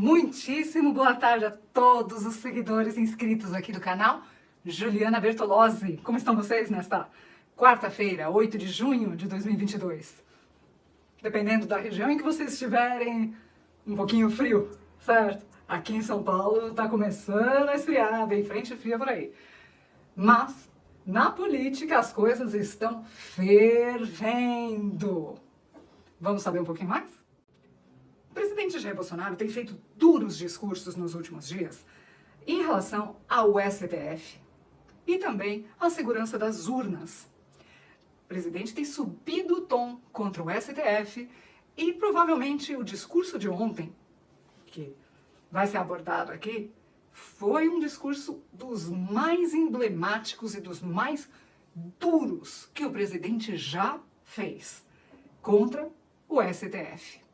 Muitíssimo boa tarde a todos os seguidores inscritos aqui do canal. Juliana Bertolozzi, como estão vocês nesta quarta-feira, 8 de junho de 2022? Dependendo da região em que vocês estiverem, um pouquinho frio, certo? Aqui em São Paulo tá começando a esfriar, bem frente fria por aí. Mas, na política, as coisas estão fervendo. Vamos saber um pouquinho mais? O presidente Jair Bolsonaro tem feito duros discursos nos últimos dias em relação ao STF e também à segurança das urnas. O presidente tem subido o tom contra o STF e provavelmente o discurso de ontem, que vai ser abordado aqui, foi um discurso dos mais emblemáticos e dos mais duros que o presidente já fez contra o STF.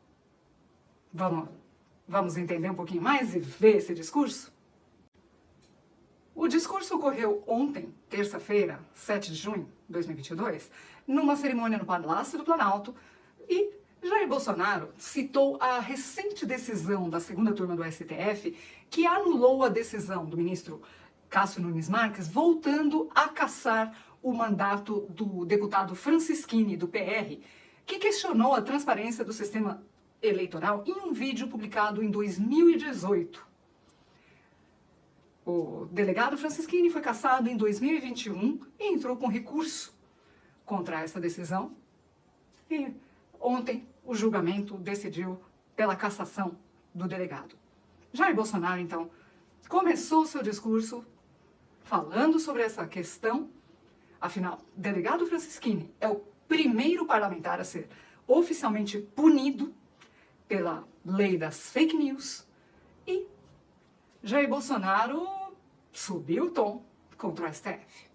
Vamos entender um pouquinho mais e ver esse discurso? O discurso ocorreu ontem, terça-feira, 7 de junho de 2022, numa cerimônia no Palácio do Planalto, e Jair Bolsonaro citou a recente decisão da segunda turma do STF que anulou a decisão do ministro Cássio Nunes Marques, voltando a cassar o mandato do deputado Francisquini, do PR, que questionou a transparência do sistema eleitoral em um vídeo publicado em 2018. O delegado Francisquini foi cassado em 2021 e entrou com recurso contra essa decisão. E ontem o julgamento decidiu pela cassação do delegado. Jair Bolsonaro, então, começou seu discurso falando sobre essa questão. Afinal, o delegado Francisquini é o primeiro parlamentar a ser oficialmente punido pela lei das fake news, e Jair Bolsonaro subiu o tom contra o STF.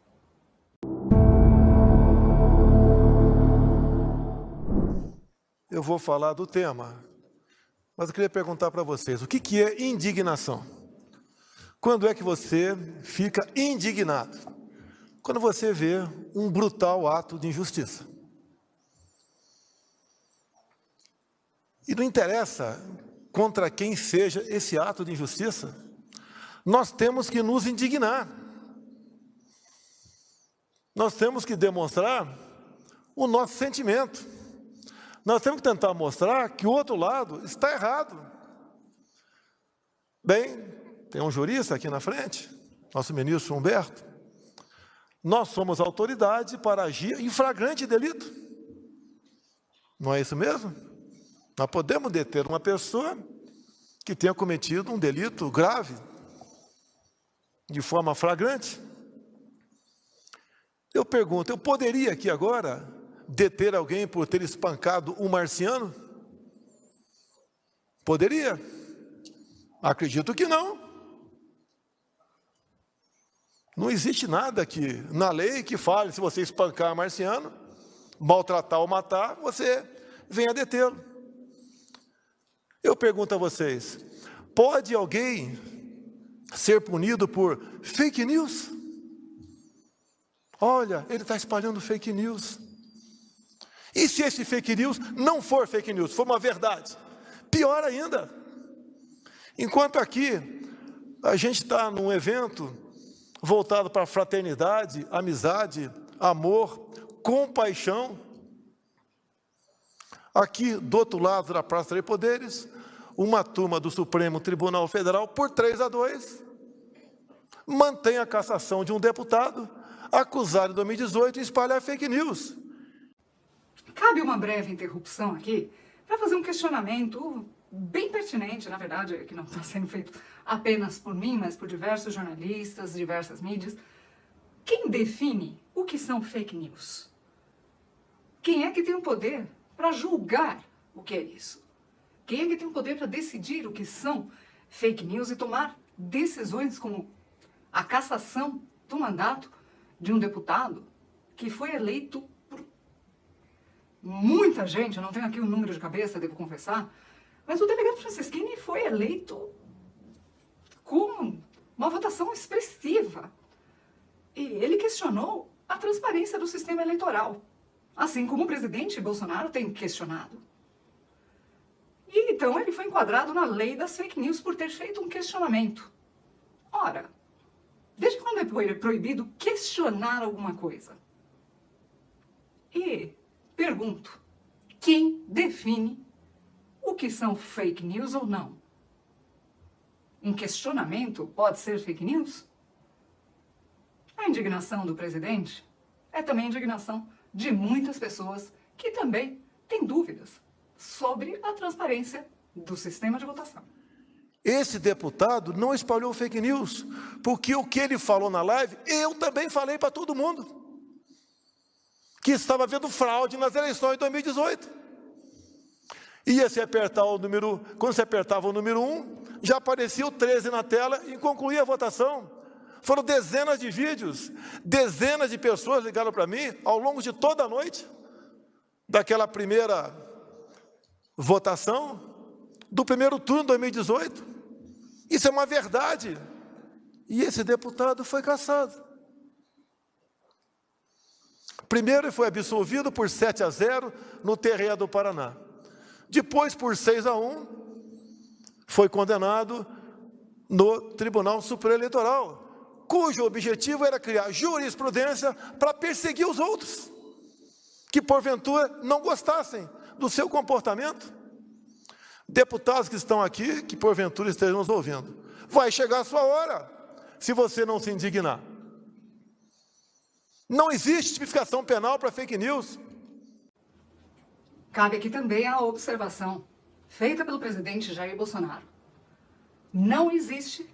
Eu vou falar do tema, mas eu queria perguntar para vocês, o que é indignação? Quando é que você fica indignado? Quando você vê um brutal ato de injustiça. E não interessa contra quem seja esse ato de injustiça, nós temos que nos indignar. Nós temos que demonstrar o nosso sentimento. Nós temos que tentar mostrar que o outro lado está errado. Bem, tem um jurista aqui na frente, nosso ministro Humberto. Nós somos autoridade para agir em flagrante delito. Não é isso mesmo? Nós podemos deter uma pessoa que tenha cometido um delito grave, de forma flagrante. Eu pergunto, eu poderia aqui agora deter alguém por ter espancado um marciano? Poderia? Acredito que não. Não existe nada aqui na lei que fale, se você espancar um marciano, maltratar ou matar, você venha detê-lo. Eu pergunto a vocês, pode alguém ser punido por fake news? Olha, ele está espalhando fake news. E se esse fake news não for fake news, for uma verdade? Pior ainda. Enquanto aqui a gente está num evento voltado para fraternidade, amizade, amor, compaixão, aqui, do outro lado da Praça dos Poderes, uma turma do Supremo Tribunal Federal, por 3-2, mantém a cassação de um deputado acusado em 2018 de espalhar fake news. Cabe uma breve interrupção aqui para fazer um questionamento bem pertinente, na verdade, que não está sendo feito apenas por mim, mas por diversos jornalistas, diversas mídias. Quem define o que são fake news? Quem é que tem o poder para julgar o que é isso? Quem é que tem o poder para decidir o que são fake news e tomar decisões como a cassação do mandato de um deputado que foi eleito por muita gente? Eu não tenho aqui o número de cabeça, devo confessar, mas o delegado Francisquini foi eleito com uma votação expressiva. E ele questionou a transparência do sistema eleitoral, assim como o presidente Bolsonaro tem questionado. E então ele foi enquadrado na lei das fake news por ter feito um questionamento. Ora, desde quando é proibido questionar alguma coisa? E pergunto, quem define o que são fake news ou não? Um questionamento pode ser fake news? A indignação do presidente é também a indignação de muitas pessoas que também têm dúvidas sobre a transparência do sistema de votação. Esse deputado não espalhou fake news, porque o que ele falou na live, eu também falei para todo mundo, que estava havendo fraude nas eleições de 2018. Ia se apertar o número, quando se apertava o número 1, já aparecia o 13 na tela e concluía a votação. Foram dezenas de vídeos, dezenas de pessoas ligaram para mim ao longo de toda a noite, daquela primeira votação, do primeiro turno de 2018. Isso é uma verdade. E esse deputado foi cassado. Primeiro ele foi absolvido por 7-0 no TRE do Paraná. Depois, por 6-1, foi condenado no Tribunal Superior Eleitoral, cujo objetivo era criar jurisprudência para perseguir os outros, que porventura não gostassem do seu comportamento. Deputados que estão aqui, que porventura estejam nos ouvindo, vai chegar a sua hora, se você não se indignar. Não existe tipificação penal para fake news. Cabe aqui também a observação feita pelo presidente Jair Bolsonaro. Não existe,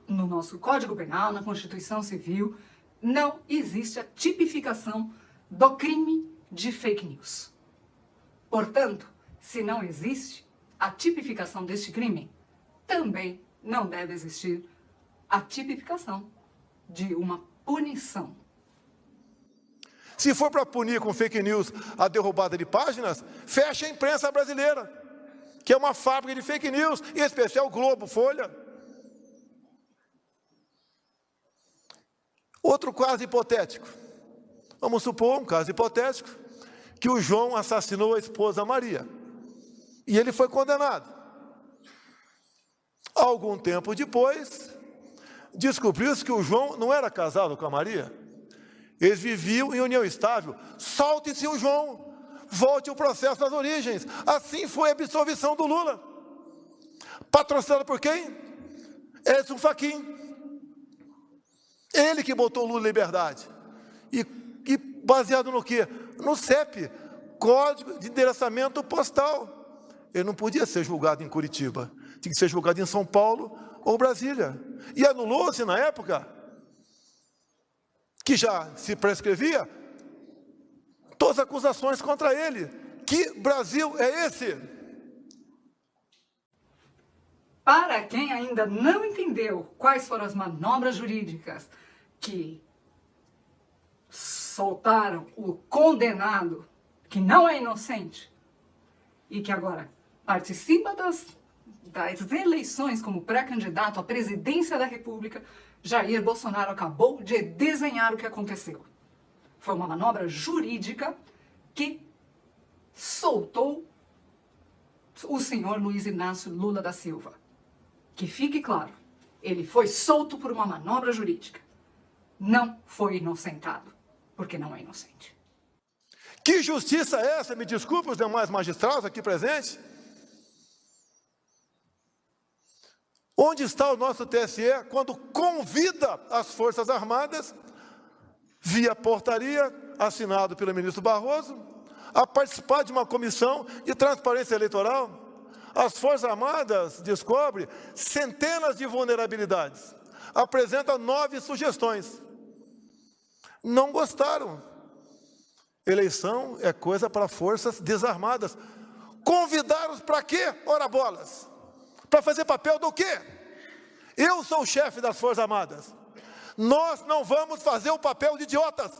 no nosso Código Penal, na Constituição Civil, não existe a tipificação do crime de fake news. Portanto, se não existe a tipificação deste crime, também não deve existir a tipificação de uma punição. Se for para punir com fake news a derrubada de páginas, fecha a imprensa brasileira, que é uma fábrica de fake news, em especial o Globo, Folha. Outro caso hipotético. Vamos supor um caso hipotético, que o João assassinou a esposa Maria. E ele foi condenado. Algum tempo depois, descobriu-se que o João não era casado com a Maria. Eles viviam em união estável. Solte-se o João, volte o processo das origens. Assim foi a absolvição do Lula. Patrocinado por quem? Edson Fachin. Ele que botou o Lula em liberdade. E baseado no quê? No CEP, Código de Endereçamento Postal. Ele não podia ser julgado em Curitiba. Tinha que ser julgado em São Paulo ou Brasília. E anulou-se na época, que já se prescrevia, todas as acusações contra ele. Que Brasil é esse? Para quem ainda não entendeu quais foram as manobras jurídicas que soltaram o condenado, que não é inocente, e que agora participa das eleições como pré-candidato à presidência da República, Jair Bolsonaro acabou de desenhar o que aconteceu. Foi uma manobra jurídica que soltou o senhor Luiz Inácio Lula da Silva. Que fique claro, ele foi solto por uma manobra jurídica. Não foi inocentado, porque não é inocente. Que justiça é essa? Me desculpe os demais magistrados aqui presentes. Onde está o nosso TSE quando convida as Forças Armadas, via portaria, assinado pelo ministro Barroso, a participar de uma comissão de transparência eleitoral? As Forças Armadas descobrem centenas de vulnerabilidades, apresentam 9 sugestões. Não gostaram. Eleição é coisa para forças desarmadas. Convidaram-os para quê? Ora bolas. Para fazer papel do quê? Eu sou o chefe das Forças Armadas. Nós não vamos fazer o papel de idiotas.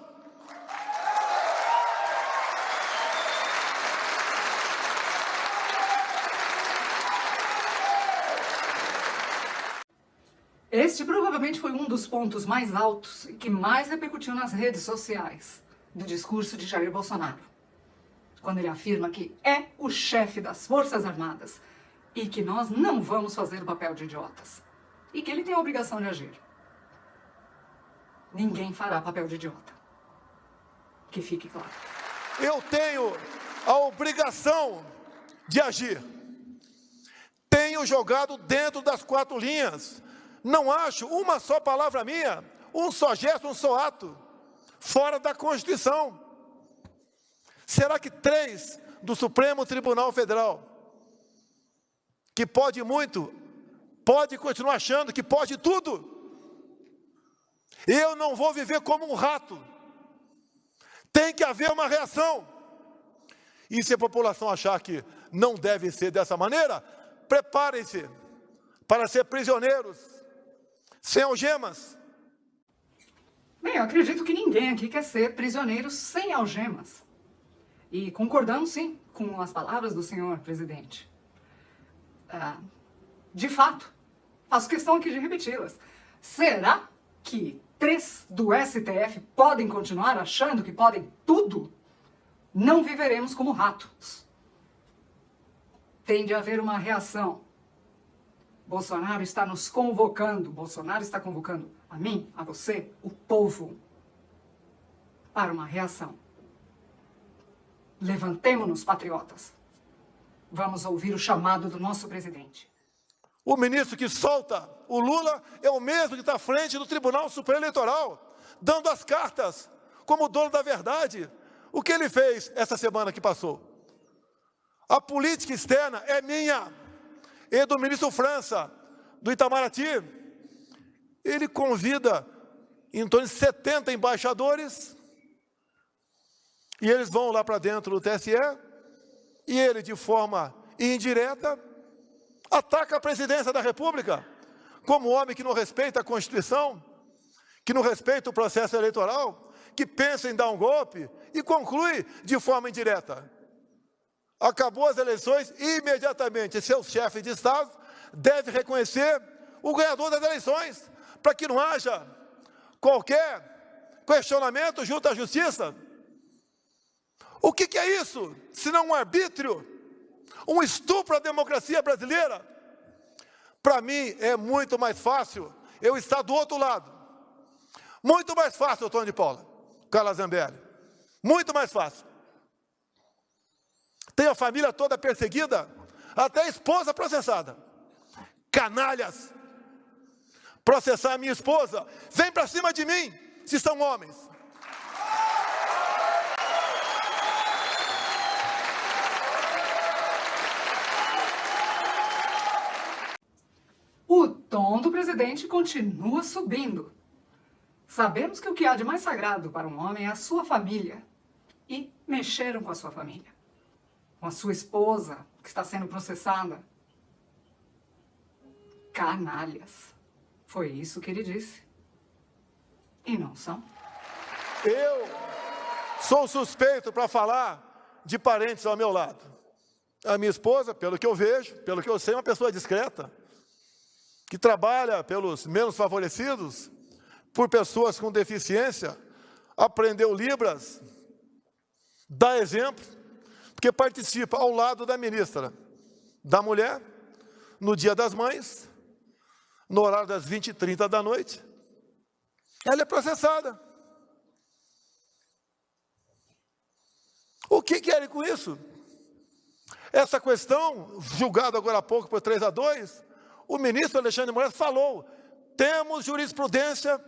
Este provavelmente foi um dos pontos mais altos e que mais repercutiu nas redes sociais do discurso de Jair Bolsonaro. quando ele afirma que é o chefe das Forças Armadas e que nós não vamos fazer o papel de idiotas e que ele tem a obrigação de agir. Ninguém fará papel de idiota. Que fique claro. Eu tenho a obrigação de agir. Tenho jogado dentro das 4 linhas. Não acho uma só palavra minha, um só gesto, um só ato, fora da Constituição. Será que 3 do Supremo Tribunal Federal, que pode muito, pode continuar achando que pode tudo? Eu não vou viver como um rato. Tem que haver uma reação. E se a população achar que não deve ser dessa maneira, preparem-se para ser prisioneiros, sem algemas. Bem, eu acredito que ninguém aqui quer ser prisioneiro sem algemas. E concordamos, sim, com as palavras do senhor presidente. De fato, faço questão aqui de repeti-las. Será que 3 do STF podem continuar achando que podem tudo? Não viveremos como ratos. Tem de haver uma reação. Bolsonaro está nos convocando, Bolsonaro está convocando a mim, a você, o povo, para uma reação. Levantemo-nos, patriotas. Vamos ouvir o chamado do nosso presidente. O ministro que solta o Lula é o mesmo que está à frente do Tribunal Superior Eleitoral, dando as cartas como dono da verdade. O que ele fez essa semana que passou? A política externa é minha e do ministro França, do Itamaraty. Ele convida em torno de 70 embaixadores e eles vão lá para dentro do TSE e ele, de forma indireta, ataca a presidência da República como homem que não respeita a Constituição, que não respeita o processo eleitoral, que pensa em dar um golpe e conclui de forma indireta. Acabou as eleições, imediatamente seu chefe de Estado deve reconhecer o ganhador das eleições, para que não haja qualquer questionamento junto à justiça. O que é isso, se não um arbítrio, um estupro à democracia brasileira? Para mim é muito mais fácil eu estar do outro lado. Muito mais fácil, Antônio de Paula, Carla Zambelli. Muito mais fácil. Tem a família toda perseguida, até a esposa processada. Canalhas! Processar a minha esposa, vem para cima de mim, se são homens. O tom do presidente continua subindo. Sabemos que o que há de mais sagrado para um homem é a sua família. E mexeram com a sua família. Com a sua esposa, que está sendo processada. Canalhas. Foi isso que ele disse. E não são. Eu sou suspeito para falar de parentes ao meu lado. A minha esposa, pelo que eu vejo, pelo que eu sei, é uma pessoa discreta, que trabalha pelos menos favorecidos, por pessoas com deficiência, aprendeu Libras, dá exemplo, porque participa ao lado da ministra da Mulher, no Dia das Mães, no horário das 20h30 da noite. Ela é processada. O que querem com isso? Essa questão, julgada agora há pouco por 3-2, o ministro Alexandre de Moraes falou, temos jurisprudência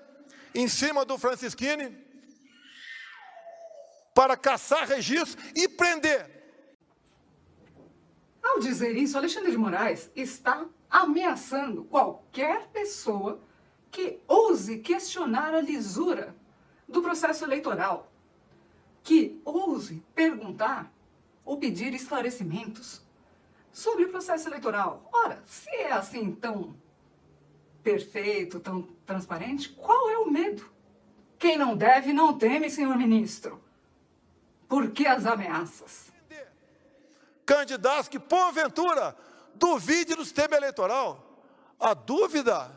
em cima do Francisquini para caçar registros e prender. Ao dizer isso, Alexandre de Moraes está ameaçando qualquer pessoa que ouse questionar a lisura do processo eleitoral, que ouse perguntar ou pedir esclarecimentos sobre o processo eleitoral. Ora, se é assim tão perfeito, tão transparente, qual é o medo? Quem não deve, não teme, senhor ministro. Por que as ameaças? Candidatos que, porventura, duvide do sistema eleitoral. A dúvida,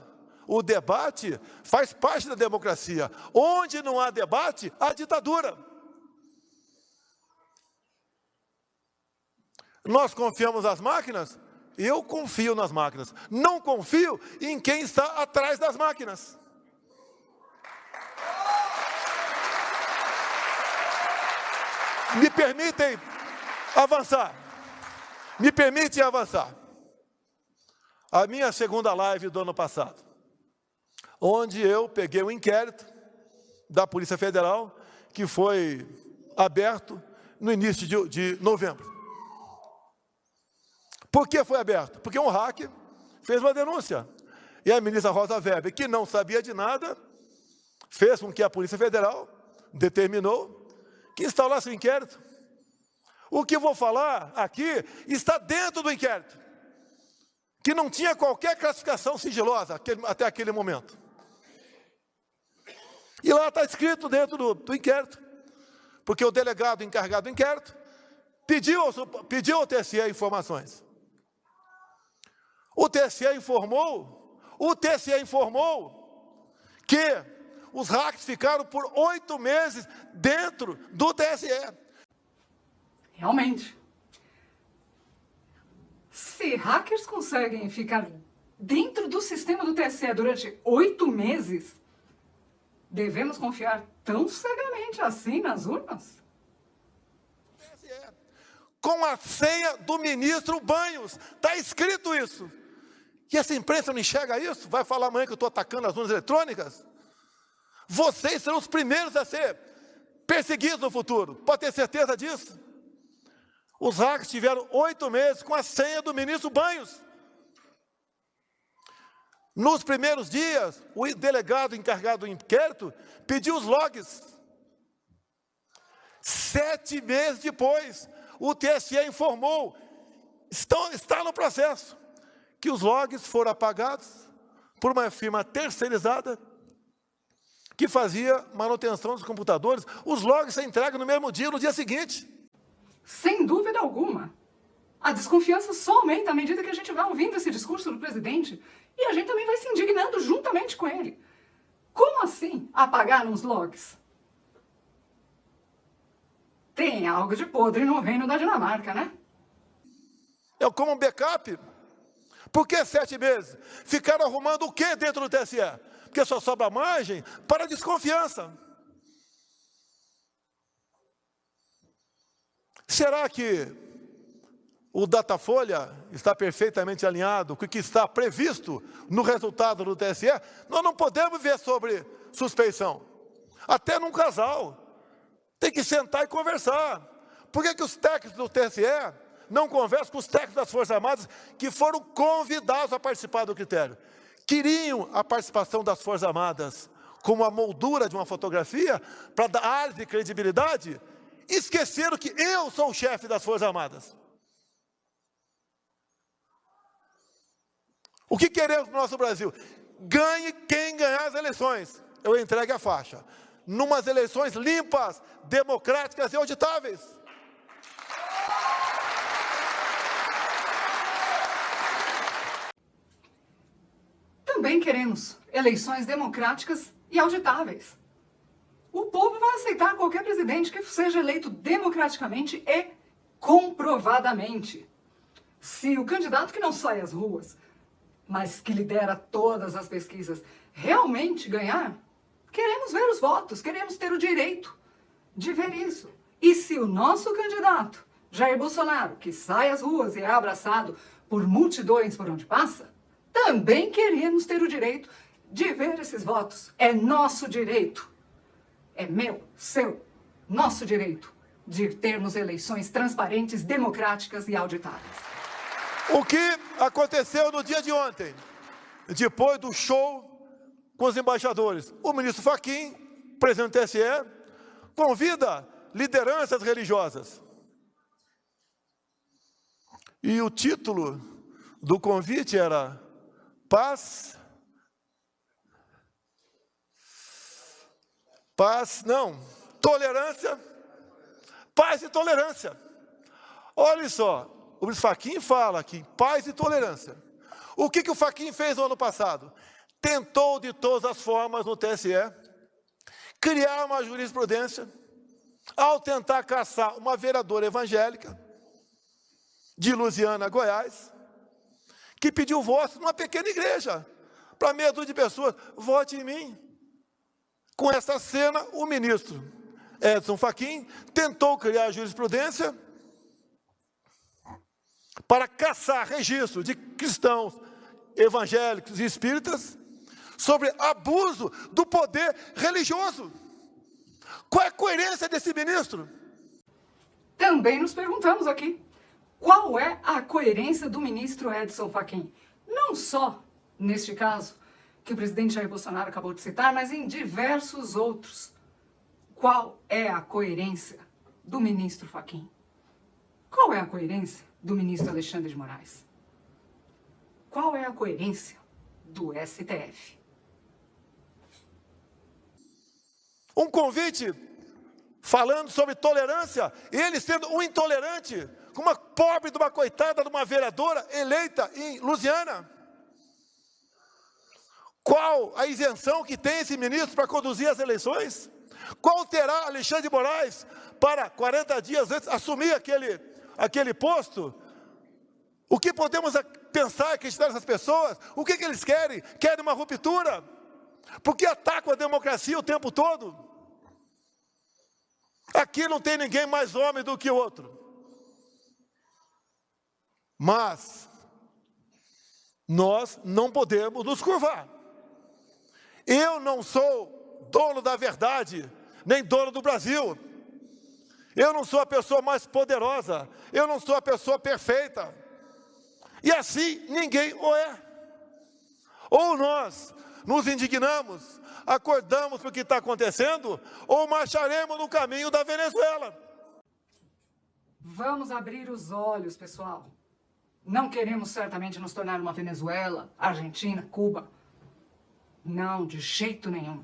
o debate, faz parte da democracia. Onde não há debate, há ditadura. Nós confiamos nas máquinas? Eu confio nas máquinas. Não confio em quem está atrás das máquinas. Me permitem avançar. Me permitem avançar. A minha segunda live do ano passado, onde eu peguei um inquérito da Polícia Federal, que foi aberto no início de novembro. Por que foi aberto? Porque um hacker fez uma denúncia. E a ministra Rosa Weber, que não sabia de nada, fez com que a Polícia Federal determinou que instaurasse o inquérito. O que eu vou falar aqui está dentro do inquérito, que não tinha qualquer classificação sigilosa até aquele momento. E lá está escrito dentro do inquérito, porque o delegado encarregado do inquérito pediu ao TSE informações. O TSE informou que os hackers ficaram por 8 meses dentro do TSE. Realmente. Se hackers conseguem ficar dentro do sistema do TSE durante 8 meses, devemos confiar tão cegamente assim nas urnas? Com a senha do ministro Banhos. Está escrito isso. E essa imprensa não enxerga isso? Vai falar amanhã que eu estou atacando as urnas eletrônicas? Vocês serão os primeiros a ser perseguidos no futuro. Pode ter certeza disso. Os hackers tiveram 8 meses com a senha do ministro Banhos. Nos primeiros dias, o delegado encarregado do inquérito pediu os logs. 7 meses depois, o TSE informou, está no processo, que os logs foram apagados por uma firma terceirizada que fazia manutenção dos computadores. Os logs são entregues no mesmo dia, no dia seguinte. Sem dúvida alguma. A desconfiança só aumenta à medida que a gente vai ouvindo esse discurso do presidente e a gente também vai se indignando juntamente com ele. Como assim apagaram os logs? Tem algo de podre no reino da Dinamarca, né? É como um backup. Por que 7 meses? Ficaram arrumando o que dentro do TSE? Porque só sobra margem para desconfiança. Será que o Datafolha está perfeitamente alinhado com o que está previsto no resultado do TSE? Nós não podemos ver sobre suspeição. Até num casal. Tem que sentar e conversar. Por que os técnicos do TSE não conversam com os técnicos das Forças Armadas que foram convidados a participar do critério? Queriam a participação das Forças Armadas como a moldura de uma fotografia para dar ar de credibilidade? Esqueceram que eu sou o chefe das Forças Armadas. O que queremos no nosso Brasil? Ganhe quem ganhar as eleições. Eu entregue a faixa. Numas eleições limpas, democráticas e auditáveis. Também queremos eleições democráticas e auditáveis. O povo vai aceitar qualquer presidente que seja eleito democraticamente e comprovadamente. Se o candidato que não sai às ruas, mas que lidera todas as pesquisas, realmente ganhar, queremos ver os votos, queremos ter o direito de ver isso. E se o nosso candidato, Jair Bolsonaro, que sai às ruas e é abraçado por multidões por onde passa, também queremos ter o direito de ver esses votos. É nosso direito. É meu, seu, nosso direito de termos eleições transparentes, democráticas e auditáveis. O que aconteceu no dia de ontem, depois do show com os embaixadores? O ministro Fachin, presidente do TSE, convida lideranças religiosas. E o título do convite era tolerância, paz e tolerância. Olha só, o ministro Fachin fala aqui, paz e tolerância. O que o Fachin fez no ano passado? Tentou de todas as formas no TSE criar uma jurisprudência ao tentar caçar uma vereadora evangélica de Lusiânia, Goiás, que pediu voto numa pequena igreja, para meia dúzia de pessoas, vote em mim. Com essa cena, o ministro Edson Fachin tentou criar jurisprudência para caçar registro de cristãos, evangélicos e espíritas sobre abuso do poder religioso. Qual é a coerência desse ministro? Também nos perguntamos aqui, qual é a coerência do ministro Edson Fachin? Não só neste caso que o presidente Jair Bolsonaro acabou de citar, mas em diversos outros. Qual é a coerência do ministro Fachin? Qual é a coerência do ministro Alexandre de Moraes? Qual é a coerência do STF? Um convite falando sobre tolerância, ele sendo um intolerante, com uma pobre de uma coitada de uma vereadora eleita em Lusiânia. Qual a isenção que tem esse ministro para conduzir as eleições? Qual terá Alexandre de Moraes para 40 dias antes assumir aquele posto? O que podemos pensar, acreditar nessas pessoas? O que eles querem? Querem uma ruptura? Porque atacam a democracia o tempo todo. Aqui não tem ninguém mais homem do que o outro. Mas nós não podemos nos curvar. Eu não sou dono da verdade, nem dono do Brasil. Eu não sou a pessoa mais poderosa. Eu não sou a pessoa perfeita. E assim ninguém o é. Ou nós nos indignamos, acordamos para o que está acontecendo, ou marcharemos no caminho da Venezuela. Vamos abrir os olhos, pessoal. Não queremos certamente nos tornar uma Venezuela, Argentina, Cuba. Não, de jeito nenhum.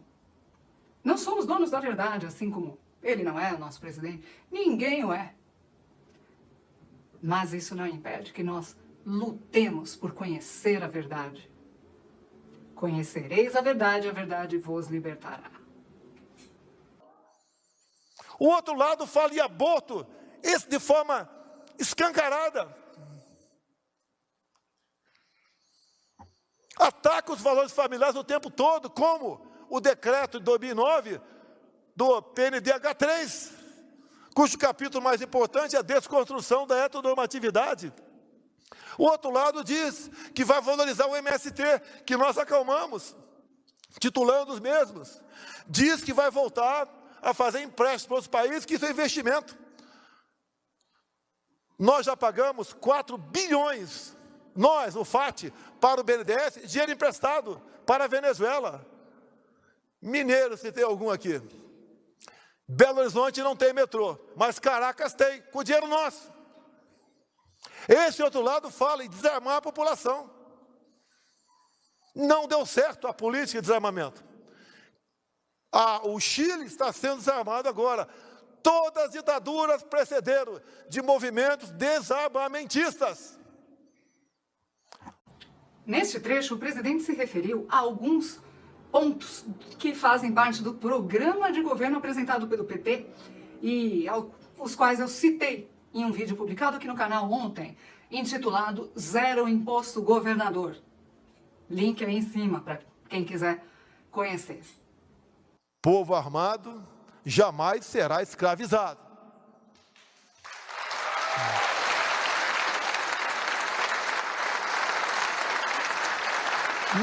Não somos donos da verdade, assim como ele não é o nosso presidente. Ninguém o é. Mas isso não impede que nós lutemos por conhecer a verdade. Conhecereis a verdade vos libertará. O outro lado fala em aborto, esse de forma escancarada. Ataca os valores familiares o tempo todo, como o decreto de 2009 do PNDH3, cujo capítulo mais importante é a desconstrução da heteronormatividade. O outro lado diz que vai valorizar o MST, que nós acalmamos, titulando os mesmos. Diz que vai voltar a fazer empréstimos para os países, que isso é investimento. Nós já pagamos 4 bilhões, nós, o FAT, para o BNDES, dinheiro emprestado para a Venezuela. Mineiro, se tem algum aqui. Belo Horizonte não tem metrô, mas Caracas tem, com dinheiro nosso. Esse outro lado fala em desarmar a população. Não deu certo a política de desarmamento. O Chile está sendo desarmado agora. Todas as ditaduras precederam de movimentos desarmamentistas. Neste trecho, o presidente se referiu a alguns pontos que fazem parte do programa de governo apresentado pelo PT e os quais eu citei em um vídeo publicado aqui no canal ontem, intitulado Zero Imposto Governador. Link aí em cima para quem quiser conhecer. Povo armado jamais será escravizado.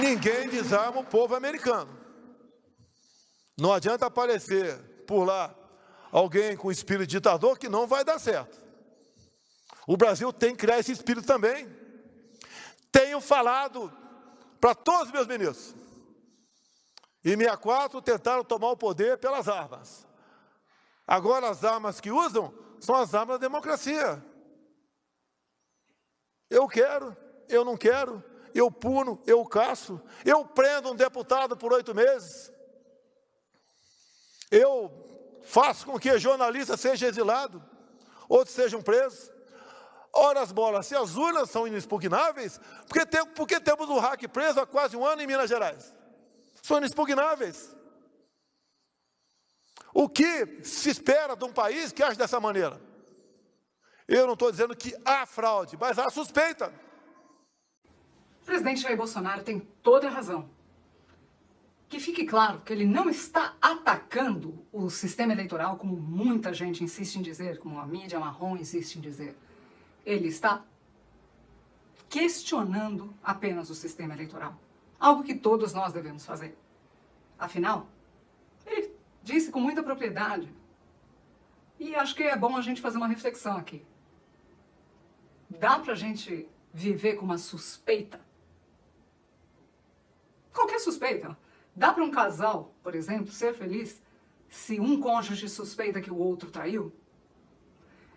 Ninguém desarma o povo americano. Não adianta aparecer por lá alguém com espírito ditador que não vai dar certo. O Brasil tem que criar esse espírito também. Tenho falado para todos os meus ministros. Em 64 tentaram tomar o poder pelas armas. Agora as armas que usam são as armas da democracia. Eu quero, eu não quero, eu puno, eu caço, eu prendo um deputado por 8 meses. Eu faço com que jornalista seja exilado, outros sejam presos. Ora as bolas, se as urnas são inexpugnáveis, por que temos o hack preso há quase 1 ano em Minas Gerais? São inexpugnáveis. O que se espera de um país que age dessa maneira? Eu não estou dizendo que há fraude, mas há suspeita. O presidente Jair Bolsonaro tem toda a razão. Que fique claro que ele não está atacando o sistema eleitoral, como muita gente insiste em dizer, como a mídia marrom insiste em dizer. Ele está questionando apenas o sistema eleitoral. Algo que todos nós devemos fazer. Afinal, ele disse com muita propriedade. E acho que é bom a gente fazer uma reflexão aqui. Dá pra gente viver com uma suspeita? Qualquer suspeita. Dá para um casal, por exemplo, ser feliz se um cônjuge suspeita que o outro traiu?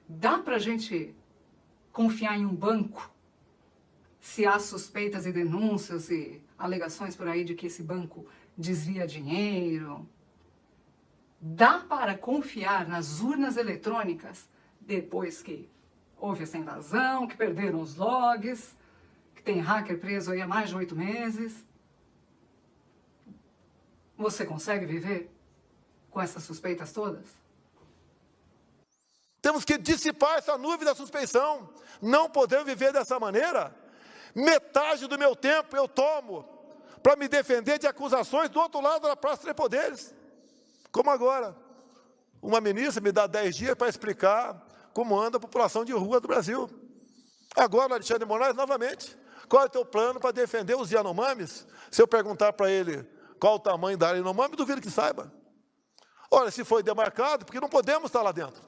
Dá pra gente confiar em um banco se há suspeitas e denúncias e alegações por aí de que esse banco desvia dinheiro? Dá para confiar nas urnas eletrônicas depois que houve essa invasão, que perderam os logs, que tem hacker preso aí há mais de 8 meses? Você consegue viver com essas suspeitas todas? Temos que dissipar essa nuvem da suspeição. Não podemos viver dessa maneira. Metade do meu tempo eu tomo para me defender de acusações do outro lado da Praça dos Poderes. Como agora, uma ministra me dá 10 dias para explicar como anda a população de rua do Brasil. Agora, Alexandre de Moraes, novamente, qual é o teu plano para defender os Yanomamis? Se eu perguntar para ele qual o tamanho da área Yanomami, duvido que saiba. Olha, se foi demarcado, porque não podemos estar lá dentro.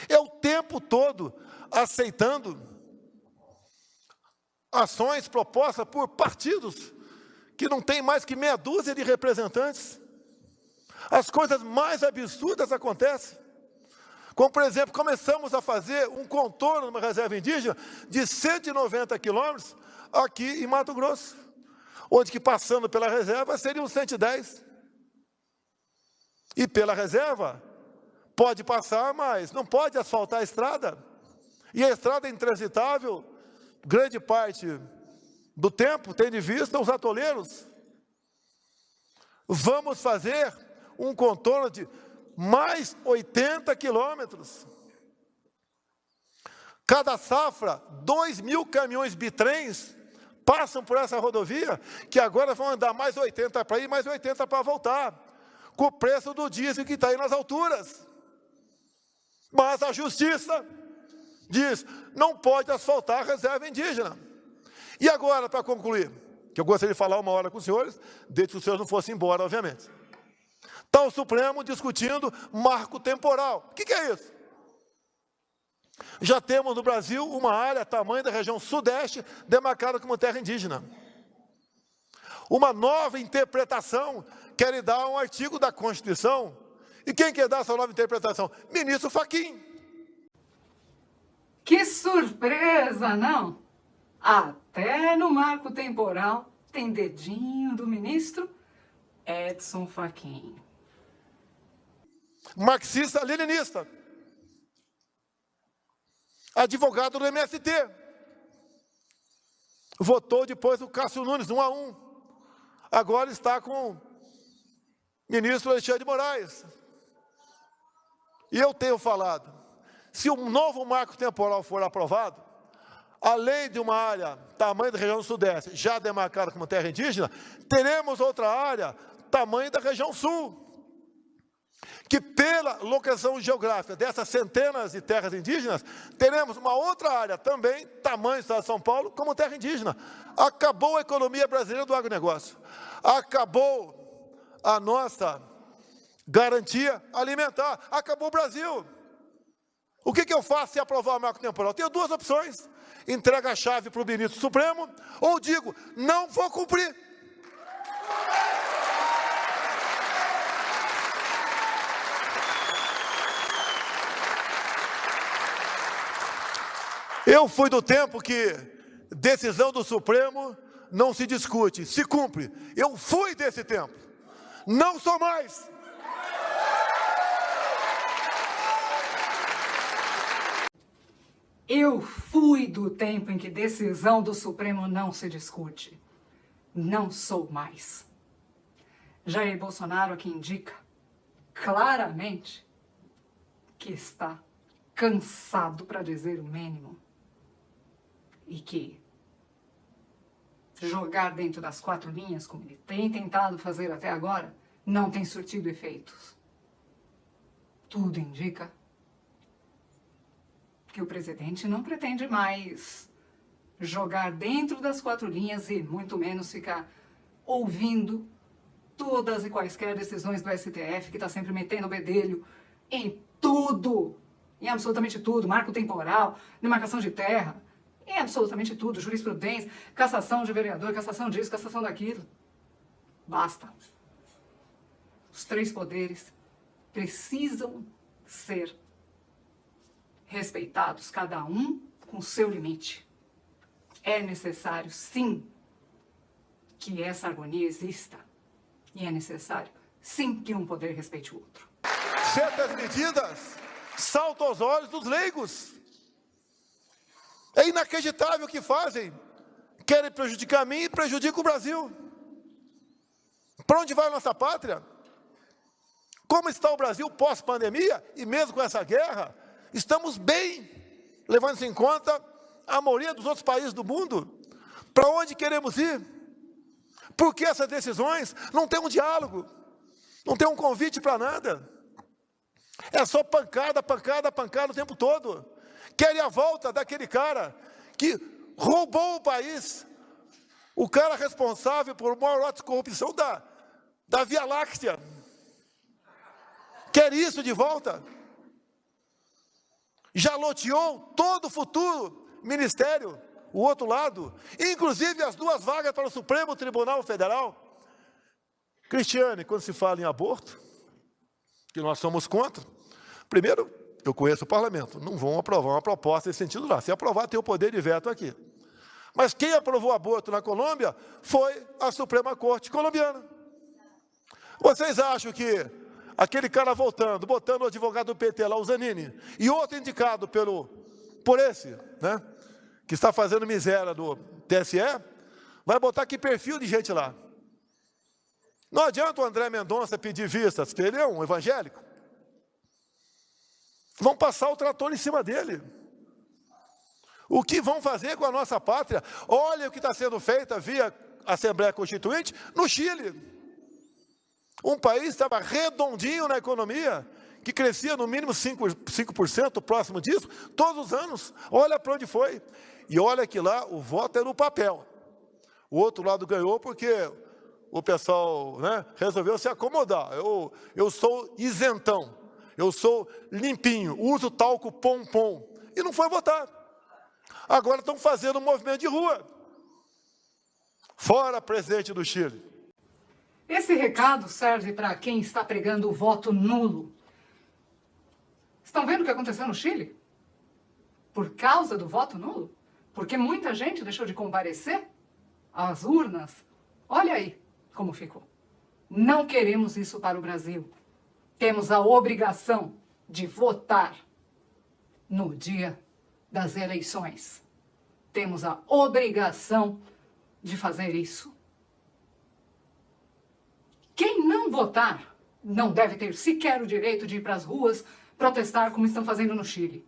É o tempo todo aceitando ações propostas por partidos que não tem mais que meia dúzia de representantes. As coisas mais absurdas acontecem. Como, por exemplo, começamos a fazer um contorno numa reserva indígena de 190 quilômetros aqui em Mato Grosso, onde que passando pela reserva seriam 110. E pela reserva pode passar, mas não pode asfaltar a estrada. E a estrada é intransitável, grande parte do tempo, tendo em vista os atoleiros. Vamos fazer um contorno de mais 80 quilômetros. Cada safra, 2.000 caminhões bitrens passam por essa rodovia, que agora vão andar mais 80 para ir, mais 80 para voltar, com o preço do diesel que está aí nas alturas. Mas a justiça diz, não pode asfaltar a reserva indígena. E agora, para concluir, que eu gostaria de falar 1 hora com os senhores, desde que os senhores não fossem embora, obviamente. Está o Supremo discutindo marco temporal. O que é isso? Já temos no Brasil uma área tamanho da região sudeste demarcada como terra indígena. Uma nova interpretação quer dar um artigo da Constituição. E quem quer dar essa nova interpretação? Ministro Fachin. Que surpresa, não? Até no marco temporal tem dedinho do ministro Edson Fachin. Marxista-leninista. Advogado do MST. Votou depois do Cássio Nunes, 1-1. Agora está com o ministro Alexandre de Moraes. E eu tenho falado, se um novo marco temporal for aprovado, além de uma área tamanho da região sudeste, já demarcada como terra indígena, teremos outra área tamanho da região sul, que pela locação geográfica dessas centenas de terras indígenas, teremos uma outra área também, tamanho do estado de São Paulo, como terra indígena. Acabou a economia brasileira do agronegócio. Acabou a nossa garantia alimentar. Acabou o Brasil. O que eu faço se aprovar o marco temporal? Tenho 2 opções. Entrega a chave para o ministro Supremo, ou digo, não vou cumprir. Eu fui do tempo que decisão do Supremo não se discute, se cumpre. Eu fui desse tempo. Não sou mais. Eu fui do tempo em que decisão do Supremo não se discute. Não sou mais. Jair Bolsonaro aqui indica claramente que está cansado, para dizer o mínimo, e que jogar dentro das 4 linhas, como ele tem tentado fazer até agora, não tem surtido efeitos. Tudo indica que o presidente não pretende mais jogar dentro das 4 linhas e muito menos ficar ouvindo todas e quaisquer decisões do STF, que está sempre metendo o bedelho em tudo, em absolutamente tudo, marco temporal, demarcação de terra, em absolutamente tudo, jurisprudência, cassação de vereador, cassação disso, cassação daquilo. Basta. Os 3 poderes precisam ser respeitados, cada um com seu limite. É necessário, sim, que essa harmonia exista. E é necessário, sim, que um poder respeite o outro. Certas medidas saltam aos olhos dos leigos. É inacreditável o que fazem. Querem prejudicar a mim e prejudicam o Brasil. Para onde vai a nossa pátria? Como está o Brasil pós-pandemia? E mesmo com essa guerra, estamos bem, levando em conta a maioria dos outros países do mundo. Para onde queremos ir? Porque essas decisões não têm um diálogo, não tem um convite para nada. É só pancada, pancada, pancada o tempo todo. Querem a volta daquele cara que roubou o país, o cara responsável por maior ato de corrupção da Via Láctea. Quer isso de volta? Já loteou todo o futuro ministério, o outro lado, inclusive as 2 vagas para o Supremo Tribunal Federal. Cristiane, quando se fala em aborto, que nós somos contra, primeiro, eu conheço o parlamento, não vão aprovar uma proposta nesse sentido lá. Se aprovar, tem o poder de veto aqui. Mas quem aprovou o aborto na Colômbia foi a Suprema Corte colombiana. Vocês acham que aquele cara voltando, botando o advogado do PT lá, o Zanini, e outro indicado por esse, né, que está fazendo miséria do TSE, vai botar que perfil de gente lá? Não adianta o André Mendonça pedir vistas, porque ele é um evangélico. Vão passar o trator em cima dele. O que vão fazer com a nossa pátria? Olha o que está sendo feito via Assembleia Constituinte no Chile. Um país que estava redondinho na economia, que crescia no mínimo 5% próximo disso, todos os anos. Olha para onde foi. E olha que lá o voto é no papel. O outro lado ganhou porque o pessoal, né, resolveu se acomodar. Eu sou isentão, eu sou limpinho, uso talco pom-pom. E não foi votar. Agora estão fazendo um movimento de rua. Fora presidente do Chile. Esse recado serve para quem está pregando o voto nulo. Estão vendo o que aconteceu no Chile? Por causa do voto nulo? Porque muita gente deixou de comparecer às urnas. Olha aí como ficou. Não queremos isso para o Brasil. Temos a obrigação de votar no dia das eleições. Temos a obrigação de fazer isso. Quem não votar não deve ter sequer o direito de ir para as ruas protestar como estão fazendo no Chile.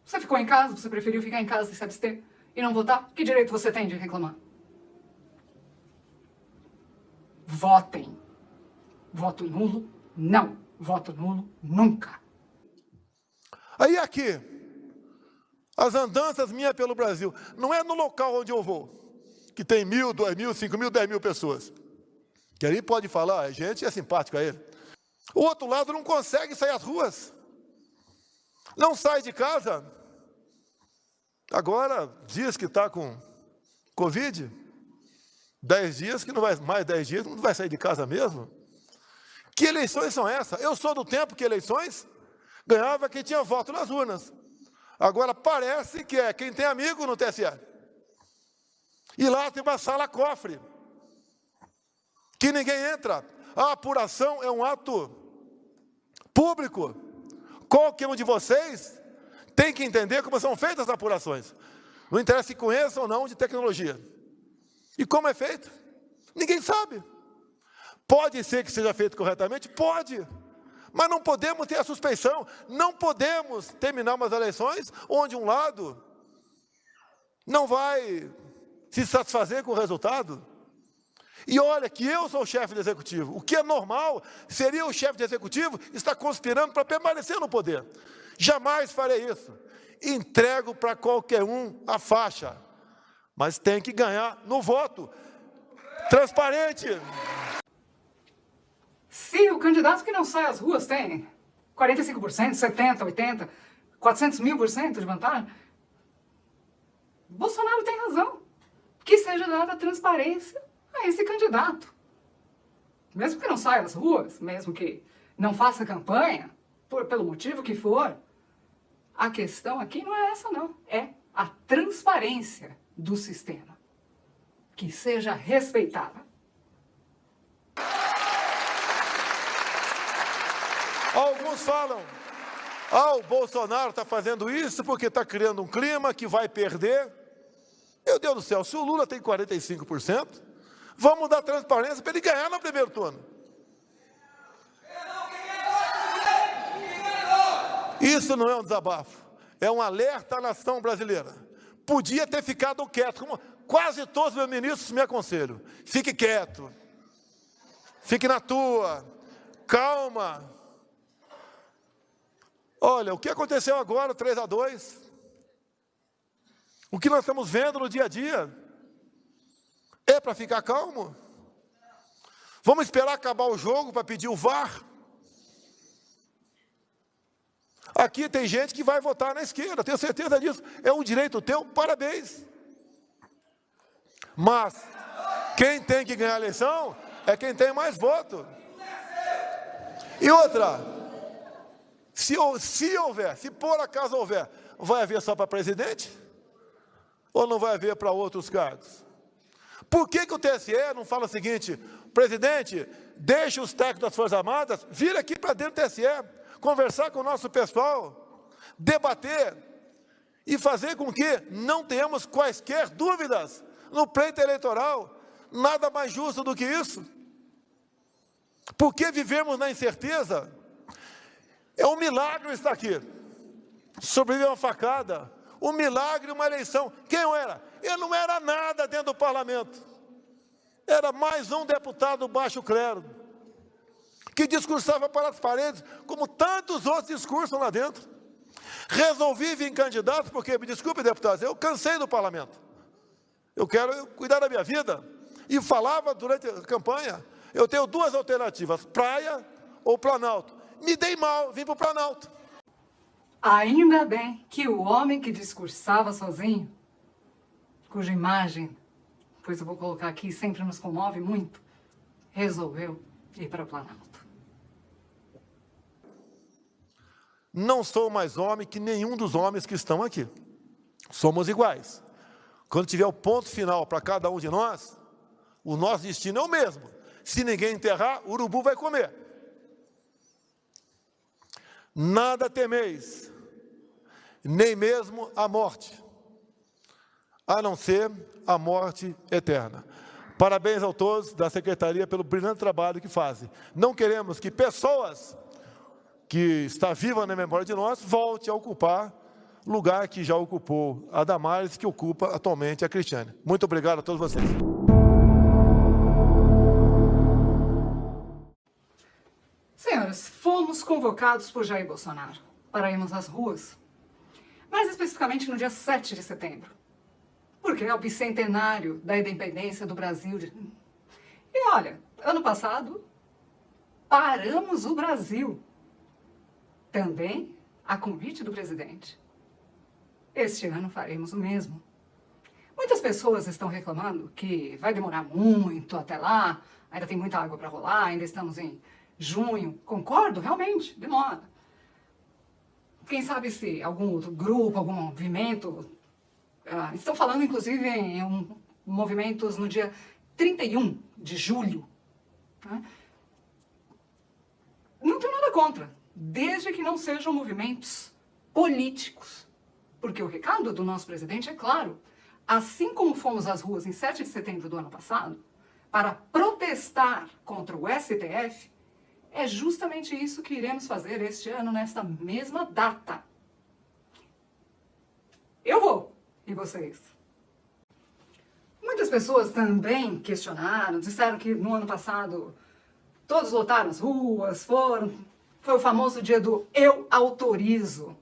Você ficou em casa, você preferiu ficar em casa e se abster e não votar? Que direito você tem de reclamar? Votem. Voto nulo, não. Voto nulo, nunca. Aí aqui, as andanças minhas pelo Brasil, não é no local onde eu vou, que tem 1.000, 2.000, 5.000, 10.000 pessoas. Que ali pode falar, a gente é simpático a ele. O outro lado não consegue sair às ruas. Não sai de casa. Agora, diz que está com Covid, 10 dias que não vai, mais 10 dias não vai sair de casa mesmo. Que eleições são essas? Eu sou do tempo que eleições ganhava quem tinha voto nas urnas. Agora parece que é quem tem amigo no TSE. E lá tem uma sala cofre, que ninguém entra. A apuração é um ato público. Qualquer um de vocês tem que entender como são feitas as apurações. Não interessa se conheçam ou não de tecnologia. E como é feito? Ninguém sabe. Pode ser que seja feito corretamente? Pode. Mas não podemos ter a suspeição, não podemos terminar umas eleições onde um lado não vai se satisfazer com o resultado. E olha que eu sou o chefe do executivo. O que é normal seria o chefe do executivo estar conspirando para permanecer no poder. Jamais farei isso. Entrego para qualquer um a faixa, mas tem que ganhar no voto. Transparente. Se o candidato que não sai às ruas tem 45%, 70%, 80%, 400.000% de vantagem, Bolsonaro tem razão. Que seja dada transparência a esse candidato. Mesmo que não saia às ruas, mesmo que não faça campanha, pelo motivo que for, a questão aqui não é essa não, é a transparência do sistema. Que seja respeitada. Alguns falam, o Bolsonaro está fazendo isso porque está criando um clima que vai perder. Meu Deus do céu, se o Lula tem 45%, vamos dar transparência para ele ganhar no primeiro turno. Isso não é um desabafo, é um alerta à nação brasileira. Podia ter ficado quieto, como quase todos os meus ministros me aconselham. Fique quieto, fique na tua, calma. Olha, o que aconteceu agora, 3-2, o que nós estamos vendo no dia a dia, é para ficar calmo? Vamos esperar acabar o jogo para pedir o VAR? Aqui tem gente que vai votar na esquerda, tenho certeza disso. É um direito teu, parabéns. Mas quem tem que ganhar a eleição é quem tem mais voto. E outra, se houver, se por acaso houver, vai haver só para presidente? Ou não vai haver para outros cargos? Por que o TSE não fala o seguinte: presidente, deixe os técnicos das Forças Armadas vir aqui para dentro do TSE, conversar com o nosso pessoal, debater e fazer com que não tenhamos quaisquer dúvidas no pleito eleitoral? Nada mais justo do que isso. Por que vivemos na incerteza? É um milagre estar aqui. Sobreviver uma facada, um milagre, uma eleição. Quem eu era? Eu não era nada dentro do parlamento. Era mais um deputado baixo clero, que discursava para as paredes, como tantos outros discursam lá dentro. Resolvi vir candidato, porque, me desculpe, deputados, eu cansei do parlamento. Eu quero cuidar da minha vida. E falava durante a campanha, eu tenho duas alternativas, praia ou Planalto. Me dei mal, vim para o Planalto. Ainda bem que o homem que discursava sozinho, cuja imagem, pois eu vou colocar aqui, sempre nos comove muito, resolveu ir para o Planalto. Não sou mais homem que nenhum dos homens que estão aqui. Somos iguais. Quando tiver o ponto final para cada um de nós, o nosso destino é o mesmo. Se ninguém enterrar, o urubu vai comer. Nada temeis, nem mesmo a morte, a não ser a morte eterna. Parabéns a todos da Secretaria pelo brilhante trabalho que fazem. Não queremos que pessoas que estão vivas na memória de nós voltem a ocupar lugar que já ocupou a Damares, que ocupa atualmente a Cristiane. Muito obrigado a todos vocês. Senhores, fomos convocados por Jair Bolsonaro para irmos às ruas, mais especificamente no dia 7 de setembro, porque é o bicentenário da independência do Brasil. E olha, ano passado, paramos o Brasil, também a convite do presidente. Este ano faremos o mesmo. Muitas pessoas estão reclamando que vai demorar muito até lá, ainda tem muita água para rolar, ainda estamos em junho. Concordo, realmente, demora. Quem sabe se algum outro grupo, algum movimento, estão falando inclusive em movimentos no dia 31 de julho. Né? Não tenho nada contra, desde que não sejam movimentos políticos. Porque o recado do nosso presidente é claro. Assim como fomos às ruas em 7 de setembro do ano passado, para protestar contra o STF, É justamente isso que iremos fazer este ano, nesta mesma data. Eu vou, e vocês? Muitas pessoas também questionaram, disseram que no ano passado todos lotaram as ruas, foi o famoso dia do eu autorizo.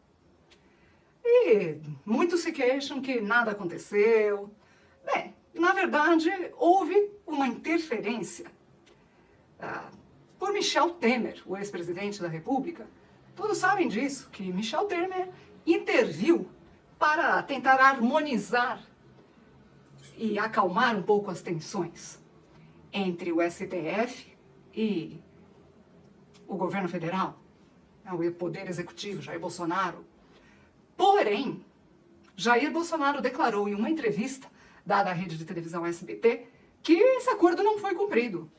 E muitos se queixam que nada aconteceu. Bem, na verdade, houve uma interferência por Michel Temer, o ex-presidente da República. Todos sabem disso, que Michel Temer interviu para tentar harmonizar e acalmar um pouco as tensões entre o STF e o governo federal, o poder executivo, Jair Bolsonaro. Porém, Jair Bolsonaro declarou em uma entrevista dada à rede de televisão SBT que esse acordo não foi cumprido.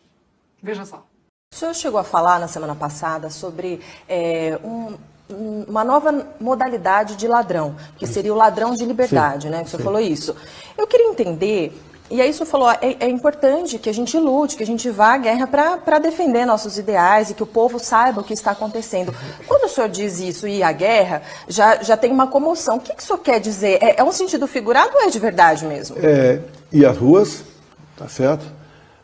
Veja só. O senhor chegou a falar na semana passada sobre uma nova modalidade de ladrão, que seria o ladrão de liberdade, né? Que o senhor falou isso. Eu queria entender, e aí o senhor falou, é importante que a gente lute, que a gente vá à guerra para defender nossos ideais e que o povo saiba o que está acontecendo. Quando o senhor diz isso, ir à guerra, já tem uma comoção. O que o senhor quer dizer? É um sentido figurado ou é de verdade mesmo? Ir às ruas, tá certo?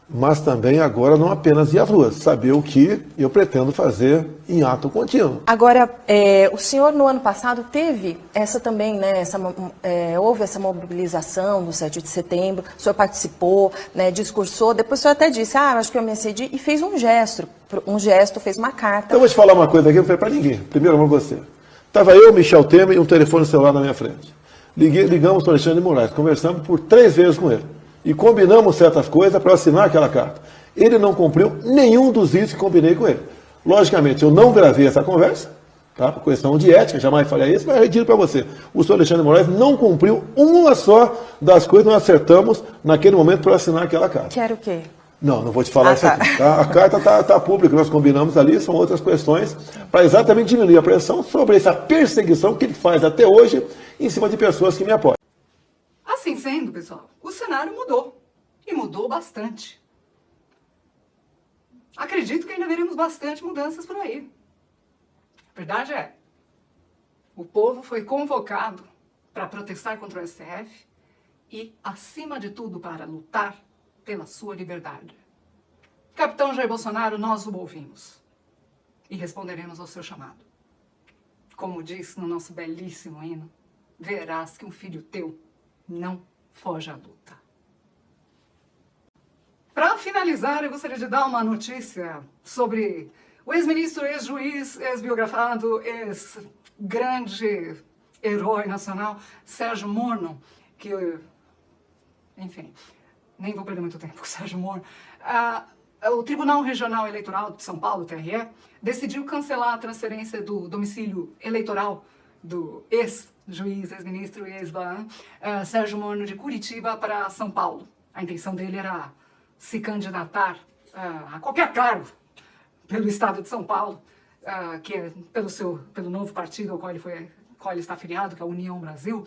Mas também agora não apenas ir às ruas, saber o que eu pretendo fazer em ato contínuo. Agora, o senhor no ano passado teve essa também, né, houve essa mobilização do 7 de setembro, o senhor participou, né, discursou, depois o senhor até disse, acho que eu me excedi, e fez um gesto, fez uma carta. Então eu vou te falar uma coisa aqui, não foi para ninguém, primeiro para você. Estava eu, Michel Temer e um telefone celular na minha frente. Ligamos para o Alexandre de Moraes, conversamos por 3 vezes com ele. E combinamos certas coisas para assinar aquela carta. Ele não cumpriu nenhum dos itens que combinei com ele. Logicamente, eu não gravei essa conversa, tá? Por questão de ética, jamais faria isso, mas eu retiro para você. O senhor Alexandre de Moraes não cumpriu uma só das coisas que nós acertamos naquele momento para assinar aquela carta. Que era o quê? Não vou te falar isso aqui. Tá? A carta está pública, nós combinamos ali, são outras questões, para exatamente diminuir a pressão sobre essa perseguição que ele faz até hoje em cima de pessoas que me apoiam. Assim sendo, pessoal, o cenário mudou. E mudou bastante. Acredito que ainda veremos bastante mudanças por aí. A verdade é, o povo foi convocado para protestar contra o STF e, acima de tudo, para lutar pela sua liberdade. Capitão Jair Bolsonaro, nós o ouvimos e responderemos ao seu chamado. Como diz no nosso belíssimo hino, verás que um filho teu não foge à luta. Para finalizar, eu gostaria de dar uma notícia sobre o ex-ministro, ex-juiz, ex-biografado, ex-grande herói nacional, Sérgio Moro, que, enfim, nem vou perder muito tempo com o Sérgio Moro. O Tribunal Regional Eleitoral de São Paulo, TRE, decidiu cancelar a transferência do domicílio eleitoral do ex-juiz, ex-ministro e ex-ban Sérgio Moro de Curitiba para São Paulo. A intenção dele era se candidatar a qualquer cargo pelo estado de São Paulo, que é pelo novo partido ao qual ele está afiliado, que é a União Brasil.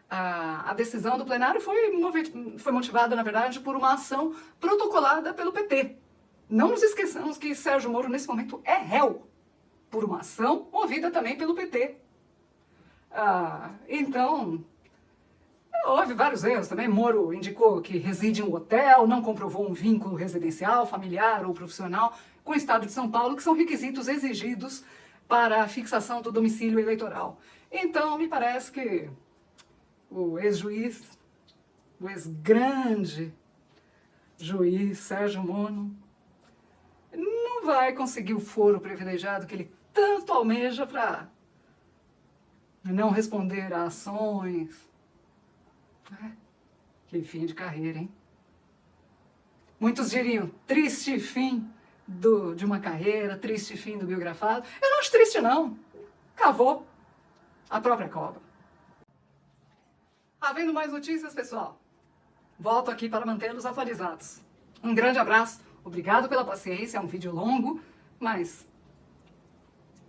A decisão do plenário foi motivada, na verdade, por uma ação protocolada pelo PT. Não nos esqueçamos que Sérgio Moro, nesse momento, é réu por uma ação movida também pelo PT. Então, houve vários erros também. Moro indicou que reside em um hotel, não comprovou um vínculo residencial, familiar ou profissional com o estado de São Paulo, que são requisitos exigidos para a fixação do domicílio eleitoral. Então, me parece que o ex-juiz, o ex-grande juiz Sérgio Moro, não vai conseguir o foro privilegiado que ele tanto almeja para não responder a ações. Que fim de carreira, hein? Muitos diriam, triste fim de uma carreira, triste fim do biografado. Eu não acho triste, não. Cavou a própria cova. Havendo mais notícias, pessoal, volto aqui para mantê-los atualizados. Um grande abraço, obrigado pela paciência, é um vídeo longo, mas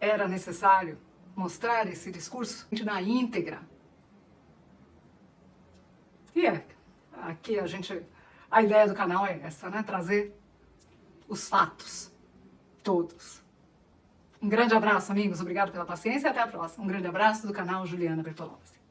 era necessário mostrar esse discurso na íntegra. E aqui a ideia do canal é essa, né? Trazer os fatos, todos. Um grande abraço, amigos. Obrigado pela paciência e até a próxima. Um grande abraço do canal Juliana Bertolozzi.